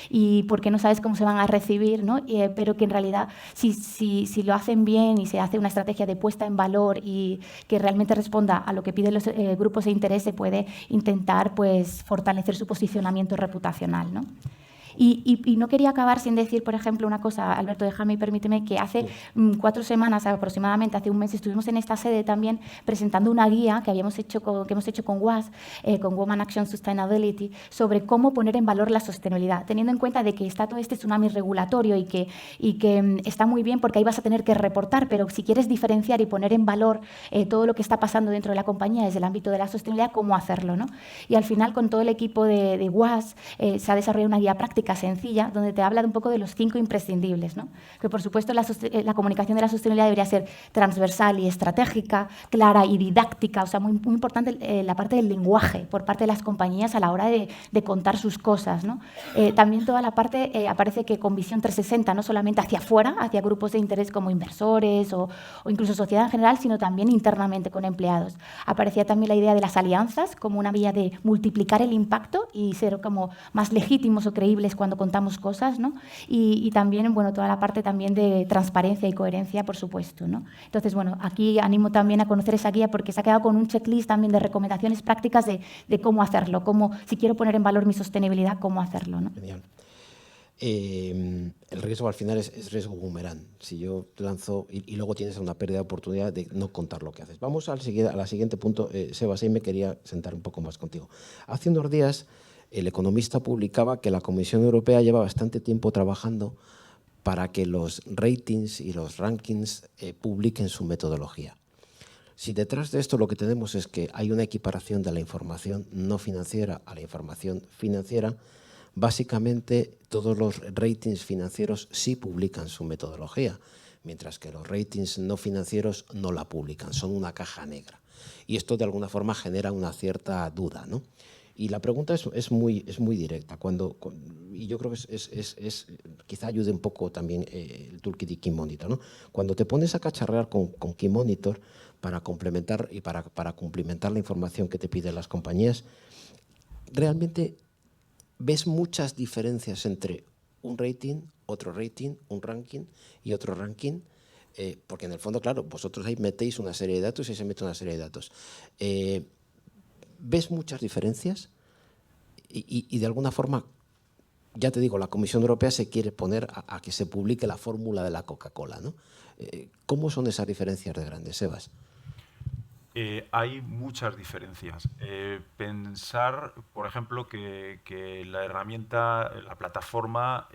y porque no sabes cómo se van a recibir, ¿no? Pero que en realidad si lo hacen bien y se hace una estrategia de puesta en valor y que realmente responda a lo que piden los grupos de interés, se puede intentar pues fortalecer su posicionamiento reputacional, ¿no? Y no quería acabar sin decir, por ejemplo, una cosa, Alberto, déjame y permíteme, que hace 4 semanas aproximadamente, hace un mes, estuvimos en esta sede también presentando una guía que hemos hecho con WAS, con Women Action Sustainability, sobre cómo poner en valor la sostenibilidad, teniendo en cuenta de que está todo este tsunami regulatorio y que está muy bien porque ahí vas a tener que reportar, pero si quieres diferenciar y poner en valor todo lo que está pasando dentro de la compañía desde el ámbito de la sostenibilidad, cómo hacerlo, ¿no? Y al final, con todo el equipo de WAS, se ha desarrollado una guía práctica sencilla donde te habla un poco de los 5 imprescindibles, ¿no? Que, por supuesto, la comunicación de la sostenibilidad debería ser transversal y estratégica, clara y didáctica, o sea, muy, muy importante la parte del lenguaje por parte de las compañías a la hora de contar sus cosas, ¿no? También toda la parte, aparece que con visión 360, no solamente hacia afuera, hacia grupos de interés como inversores o incluso sociedad en general, sino también internamente con empleados. Aparecía también la idea de las alianzas como una vía de multiplicar el impacto y ser como más legítimos o creíbles cuando contamos cosas, ¿no? Y también, bueno, toda la parte también de transparencia y coherencia, por supuesto, ¿no? Entonces, bueno, aquí animo también a conocer esa guía porque se ha quedado con un checklist también de recomendaciones prácticas de cómo hacerlo, si quiero poner en valor mi sostenibilidad, cómo hacerlo, ¿no? Genial. El riesgo al final es riesgo boomerang. Si yo lanzo y luego tienes una pérdida de oportunidad de no contar lo que haces. Vamos al siguiente punto. Sebas, ahí me quería sentar un poco más contigo. Hace unos días el Economista publicaba que la Comisión Europea lleva bastante tiempo trabajando para que los ratings y los rankings publiquen su metodología. Si detrás de esto lo que tenemos es que hay una equiparación de la información no financiera a la información financiera, básicamente todos los ratings financieros sí publican su metodología, mientras que los ratings no financieros no la publican, son una caja negra. Y esto de alguna forma genera una cierta duda, ¿no? Y la pregunta es muy directa. Y yo creo que quizá ayude un poco también el toolkit y Key Monitor, ¿no? Cuando te pones a cacharrear con Key Monitor para complementar y para cumplimentar la información que te piden las compañías, realmente ves muchas diferencias entre un rating, otro rating, un ranking y otro ranking, porque en el fondo, claro, vosotros ahí metéis una serie de datos y se mete una serie de datos. ¿Ves muchas diferencias? Y de alguna forma, ya te digo, la Comisión Europea se quiere poner a que se publique la fórmula de la Coca-Cola, ¿no? ¿Cómo son esas diferencias de grandes, Sebas? Hay muchas diferencias. Pensar, por ejemplo, que la herramienta, la plataforma,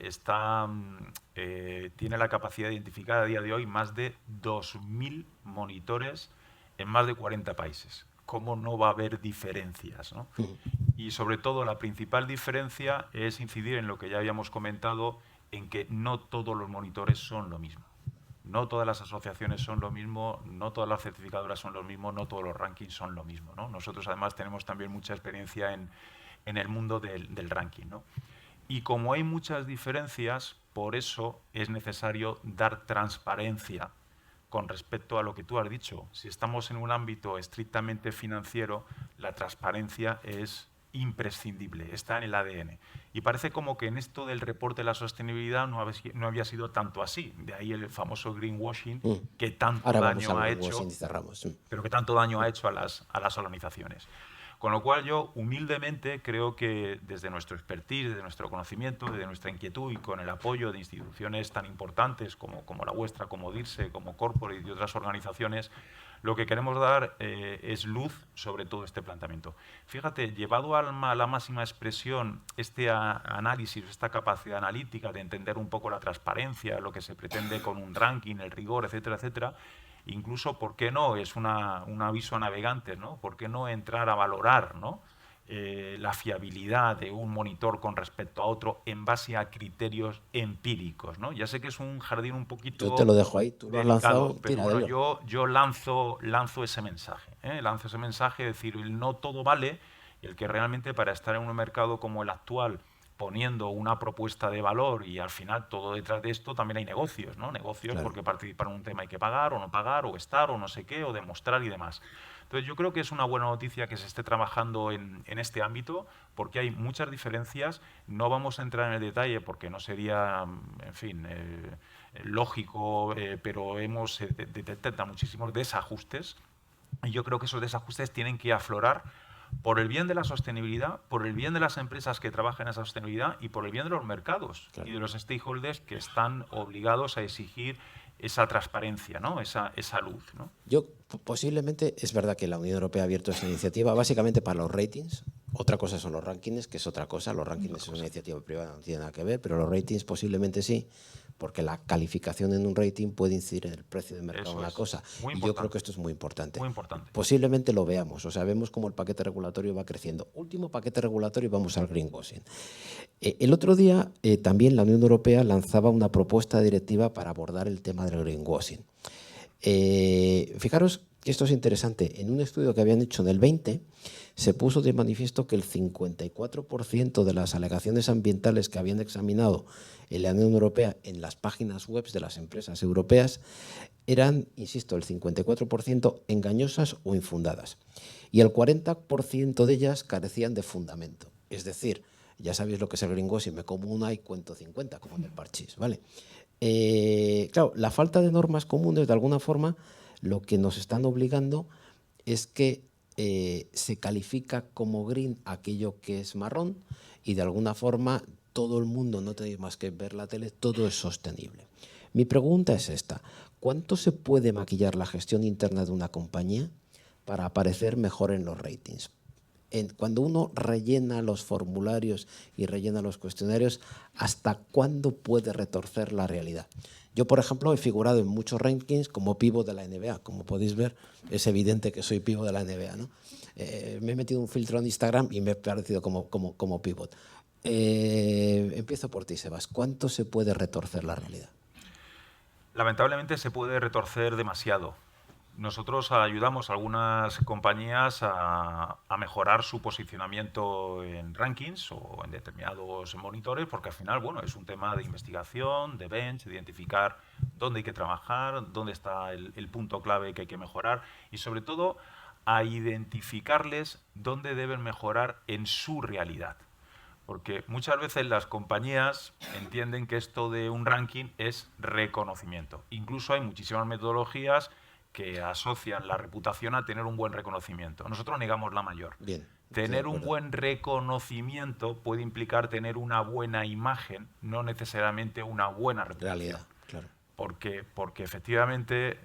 tiene la capacidad de identificar a día de hoy más de 2.000 monitores en más de 40 países. ¿Cómo no va a haber diferencias, ¿no? Y sobre todo, la principal diferencia es incidir en lo que ya habíamos comentado, en que no todos los monitores son lo mismo. No todas las asociaciones son lo mismo, no todas las certificadoras son lo mismo, no todos los rankings son lo mismo, ¿no? Nosotros además tenemos también mucha experiencia en el mundo del ranking, ¿no? Y como hay muchas diferencias, por eso es necesario dar transparencia con respecto a lo que tú has dicho. Si estamos en un ámbito estrictamente financiero, la transparencia es imprescindible, está en el ADN. Y parece como que en esto del reporte de la sostenibilidad no había sido tanto así. De ahí el famoso greenwashing que tanto daño ha hecho, pero que tanto daño ha hecho a las organizaciones. Con lo cual yo humildemente creo que desde nuestro expertise, desde nuestro conocimiento, desde nuestra inquietud y con el apoyo de instituciones tan importantes como la vuestra, como DIRSE, como Corporate y otras organizaciones, lo que queremos dar es luz sobre todo este planteamiento. Fíjate, llevado a la máxima expresión este análisis, esta capacidad analítica de entender un poco la transparencia, lo que se pretende con un ranking, el rigor, etcétera, etcétera, incluso, ¿por qué no? Es un aviso a navegantes, ¿no? ¿Por qué no entrar a valorar, ¿no? La fiabilidad de un monitor con respecto a otro en base a criterios empíricos, ¿no? Ya sé que es un jardín un poquito... Yo te lo dejo ahí, tú lo has lanzado, pero bueno, yo lanzo ese mensaje, lanzo ese mensaje, es decir, el no todo vale, el que realmente para estar en un mercado como el actual, poniendo una propuesta de valor y al final todo detrás de esto también hay negocios, ¿no? Negocios, claro, porque participar en un tema hay que pagar o no pagar o estar o no sé qué o demostrar y demás. Entonces yo creo que es una buena noticia que se esté trabajando en este ámbito porque hay muchas diferencias. No vamos a entrar en el detalle porque no sería, en fin, lógico, pero detectado muchísimos desajustes y yo creo que esos desajustes tienen que aflorar por el bien de la sostenibilidad, por el bien de las empresas que trabajan en esa sostenibilidad y por el bien de los mercados y de los stakeholders que están obligados a exigir esa transparencia, ¿no? esa luz, ¿no? Yo, posiblemente, es verdad que la Unión Europea ha abierto esa iniciativa básicamente para los ratings. Otra cosa son los rankings, que es otra cosa. Los rankings es una iniciativa privada, no tiene nada que ver, pero los ratings posiblemente sí, porque la calificación en un rating puede incidir en el precio de mercado de una cosa. Y yo creo que esto es muy importante. Muy importante. Posiblemente lo veamos, o sea, vemos cómo el paquete regulatorio va creciendo. Último paquete regulatorio y vamos al greenwashing. El otro día también la Unión Europea lanzaba una propuesta de directiva para abordar el tema del greenwashing. Fijaros que esto es interesante. En un estudio que habían hecho en el 20 se puso de manifiesto que el 54% de las alegaciones ambientales que habían examinado en la Unión Europea en las páginas web de las empresas europeas eran, insisto, el 54% engañosas o infundadas. Y el 40% de ellas carecían de fundamento. Es decir, ya sabéis lo que es el greenwashing, me como una y cuento 50, como en el parchís, ¿vale? Claro, la falta de normas comunes, de alguna forma, lo que nos están obligando es que se califica como green aquello que es marrón y de alguna forma todo el mundo, no tenéis más que ver la tele, todo es sostenible. Mi pregunta es esta: ¿cuánto se puede maquillar la gestión interna de una compañía para aparecer mejor en los ratings? Cuando uno rellena los formularios y rellena los cuestionarios, ¿hasta cuándo puede retorcer la realidad? Yo, por ejemplo, he figurado en muchos rankings como pívot de la NBA. Como podéis ver, es evidente que soy pívot de la NBA, ¿no? Me he metido un filtro en Instagram y me he parecido como pívot. Empiezo por ti, Sebas. ¿Cuánto se puede retorcer la realidad? Lamentablemente se puede retorcer demasiado. Nosotros ayudamos a algunas compañías a mejorar su posicionamiento en rankings o en determinados monitores, porque al final, bueno, es un tema de investigación, de bench, de identificar dónde hay que trabajar, dónde está el punto clave que hay que mejorar y, sobre todo, a identificarles dónde deben mejorar en su realidad. Porque muchas veces las compañías entienden que esto de un ranking es reconocimiento. Incluso hay muchísimas metodologías que asocian la reputación a tener un buen reconocimiento. Nosotros negamos la mayor. Bien, tener un buen reconocimiento puede implicar tener una buena imagen, no necesariamente una buena reputación. Realidad, claro. Porque efectivamente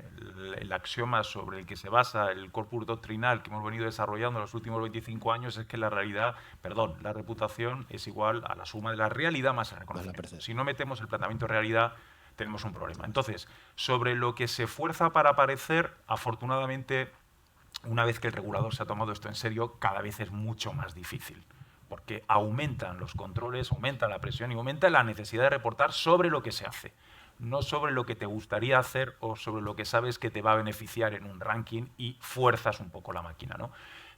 el axioma sobre el que se basa el corpus doctrinal que hemos venido desarrollando en los últimos 25 años es que la reputación es igual a la suma de la realidad más el reconocimiento. Si no metemos el planteamiento de realidad, tenemos un problema. Entonces, sobre lo que se esfuerza para aparecer, afortunadamente, una vez que el regulador se ha tomado esto en serio, cada vez es mucho más difícil, porque aumentan los controles, aumenta la presión y aumenta la necesidad de reportar sobre lo que se hace, no sobre lo que te gustaría hacer o sobre lo que sabes que te va a beneficiar en un ranking y fuerzas un poco la máquina, ¿no?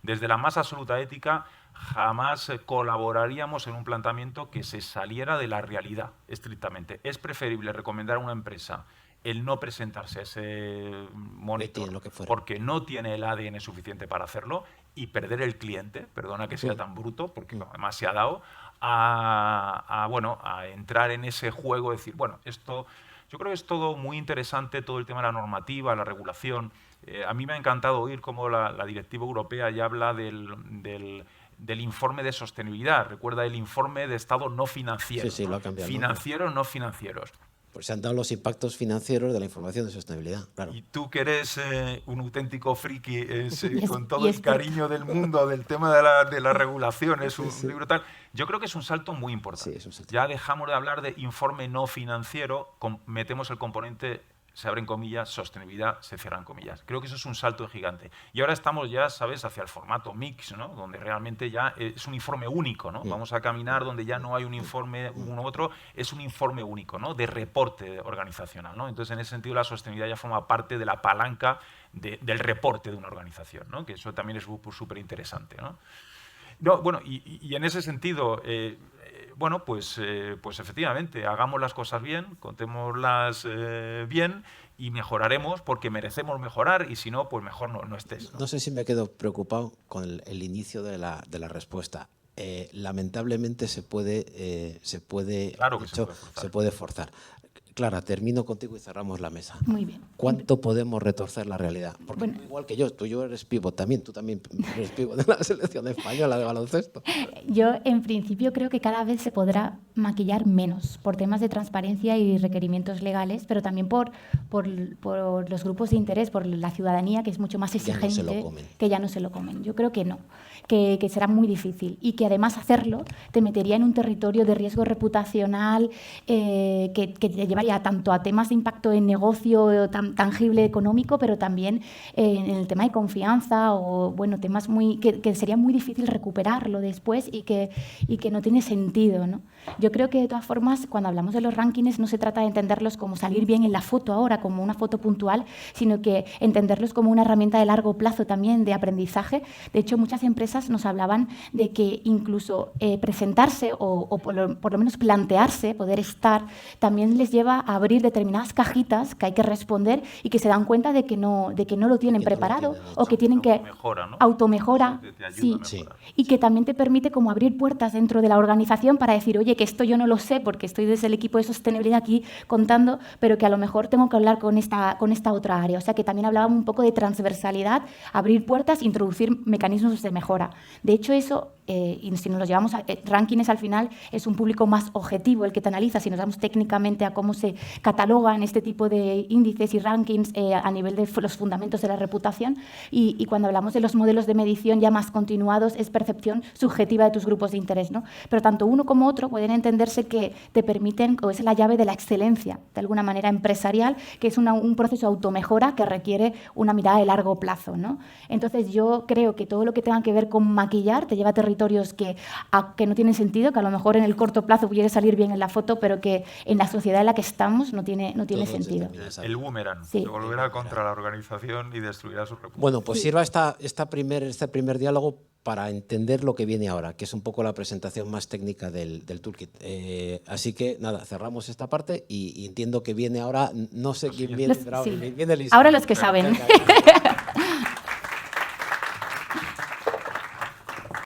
Desde la más absoluta ética, jamás colaboraríamos en un planteamiento que se saliera de la realidad, estrictamente. Es preferible recomendar a una empresa el no presentarse a ese monitor porque no tiene el ADN suficiente para hacerlo y perder el cliente, perdona que sea tan bruto, porque además se ha dado, a entrar en ese juego, decir, bueno, esto... Yo creo que es todo muy interesante, todo el tema de la normativa, la regulación. A mí me ha encantado oír cómo la directiva europea ya habla del informe de sostenibilidad. Recuerda el informe de estado no financiero. Sí, lo ha cambiado. Financieros, no financieros. Pues se han dado los impactos financieros de la información de sostenibilidad, claro. Y tú que eres un auténtico friki, con todo el cariño del mundo del tema de la regulación, es un libro tal. Yo creo que es un salto muy importante. Sí, es un salto. Ya dejamos de hablar de informe no financiero, metemos el componente, se abren comillas, sostenibilidad, se cierran comillas. Creo que eso es un salto gigante. Y ahora estamos ya, ¿sabes?, hacia el formato mix, ¿no?, donde realmente ya es un informe único, ¿no? Vamos a caminar donde ya no hay un informe uno u otro, es un informe único, ¿no?, de reporte organizacional, ¿no? Entonces, en ese sentido, la sostenibilidad ya forma parte de la palanca del reporte de una organización, ¿no?, que eso también es súper interesante, ¿no? No, bueno, y en ese sentido... pues efectivamente, hagamos las cosas bien, contémoslas bien y mejoraremos porque merecemos mejorar y si no, pues mejor no estés. No sé si me quedo preocupado con el inicio de la respuesta. Lamentablemente se puede Claro que se puede forzar. Clara, termino contigo y cerramos la mesa. Muy bien. ¿Cuánto podemos retorcer la realidad? Porque Bueno, igual que yo, tú y yo eres pívot también, tú también eres pívot de la selección española de baloncesto. yo, en principio, creo que cada vez se podrá maquillar menos por temas de transparencia y requerimientos legales, pero también por los grupos de interés, por la ciudadanía, que es mucho más Ya no se exigente, lo comen. que ya no se lo comen. Yo creo que no, que será muy difícil y que además hacerlo te metería en un territorio de riesgo reputacional que te llevaría tanto a temas de impacto en negocio tangible económico, pero también en el tema de confianza o bueno, temas que sería muy difícil recuperarlo después y que no tiene sentido, ¿no? Yo creo que de todas formas, cuando hablamos de los rankings, no se trata de entenderlos como salir bien en la foto ahora, como una foto puntual, sino que entenderlos como una herramienta de largo plazo también de aprendizaje. De hecho, muchas empresas nos hablaban de que incluso presentarse o por lo menos plantearse, poder estar, también les lleva a abrir determinadas cajitas que hay que responder y que se dan cuenta de que no lo tienen preparado o que tienen que Automejora, ¿no? automejora, Te ayuda sí, a mejorar. y que también te permite como abrir puertas dentro de la organización para decir, oye, que esto yo no lo sé porque estoy desde el equipo de sostenibilidad aquí contando, pero que a lo mejor tengo que hablar con esta otra área. O sea que también hablábamos un poco de transversalidad, abrir puertas, introducir mecanismos de mejora. De hecho, eso, y si nos lo llevamos a rankings, al final es un público más objetivo el que te analiza. Si nos vamos técnicamente a cómo se catalogan este tipo de índices y rankings a nivel de los fundamentos de la reputación, y cuando hablamos de los modelos de medición ya más continuados, es percepción subjetiva de tus grupos de interés, ¿no? Pero tanto uno como otro pueden entenderse que te permiten, o es la llave de la excelencia, de alguna manera empresarial, que es un proceso de automejora que requiere una mirada de largo plazo, ¿no? Entonces yo creo que todo lo que tenga que ver con maquillar te lleva a territorios que no tienen sentido, que a lo mejor en el corto plazo pudiera salir bien en la foto, pero que en la sociedad en la que estamos no tiene sentido. El boomerang Sí. se volverá contra la organización y destruirá su reputación. Bueno, pues sirva este primer diálogo para entender lo que viene ahora, que es un poco la presentación más técnica del toolkit. Así que, nada, cerramos esta parte y entiendo que viene ahora, no sé quién viene, pero Sí. viene Lisa. Ahora los que saben. Venga, venga.